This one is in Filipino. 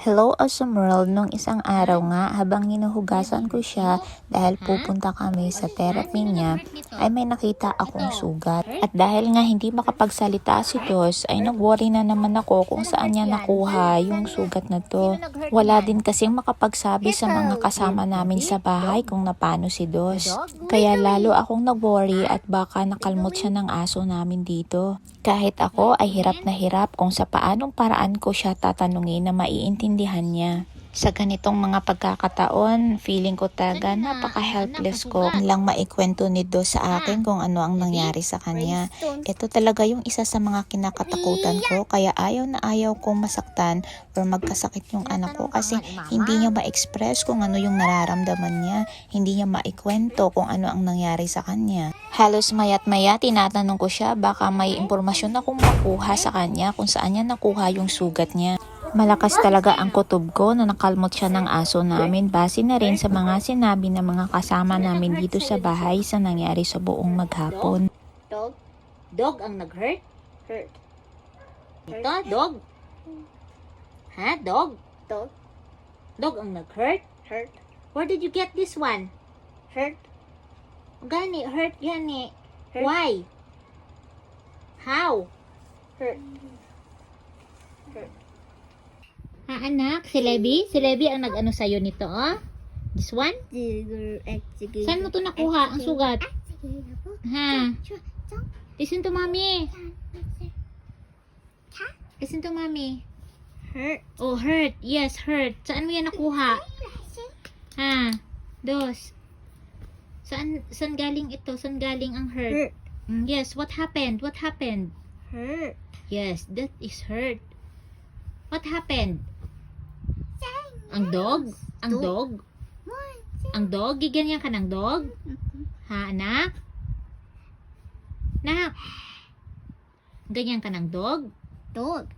Hello, Awesome World. Nung isang araw nga, habang hinuhugasan ko siya dahil pupunta kami sa therapy niya, ay may nakita akong sugat. At dahil nga hindi makapagsalita si Dos, ay nag-worry na naman ako kung saan niya nakuha yung sugat na to. Wala din kasing makapagsabi sa mga kasama namin sa bahay kung napano si Dos. Kaya lalo akong nag-worry at baka nakalmot siya ng aso namin dito. Kahit ako ay hirap na hirap kung sa paanong paraan ko siya tatanungin na maiintindihan niya. Sa ganitong mga pagkakataon, feeling ko talaga napaka-helpless ko lang maikwento ni Do sa akin kung ano ang nangyari sa kanya. Ito talaga yung isa sa mga kinakatakutan ko, kaya ayaw na ayaw kong masaktan or magkasakit yung anak ko kasi hindi niya ma-express kung ano yung nararamdaman niya. Hindi niya maikwento kung ano ang nangyari sa kanya. Halos mayat maya tinatanong ko siya baka may impormasyon akong makuha sa kanya kung saan niya nakuha yung sugat niya. Malakas talaga ang kutob ko na nakalmot siya ng aso namin base na rin sa mga sinabi ng mga kasama namin dito sa bahay sa nangyari sa buong maghapon. Dog? Dog ang nag-hurt? Hurt. Ito, dog? Ha, dog? Dog? Dog ang nag-hurt? Hurt. Where did you get this one? Hurt. Gani, hurt gani. Hurt. Why? How? Hurt. Hurt. Ha, anak? Si Levi? Si Levi ang nag-ano sa'yo nito, oh? This one? Saan mo to nakuha ang sugat? Ha? Listen to mommy. Listen to mommy. Hurt. Oh, hurt. Yes, hurt. Saan mo yan nakuha? Ha? Dos. Saan galing ito? Saan galing ang hurt? Yes, what happened? What happened? Hurt. Yes, that is hurt. What happened? Ang dog? Ang dog? Ang dog? Giganyan ka ng dog? Ha, anak? Nak? Ganyan ka ng dog? Dog.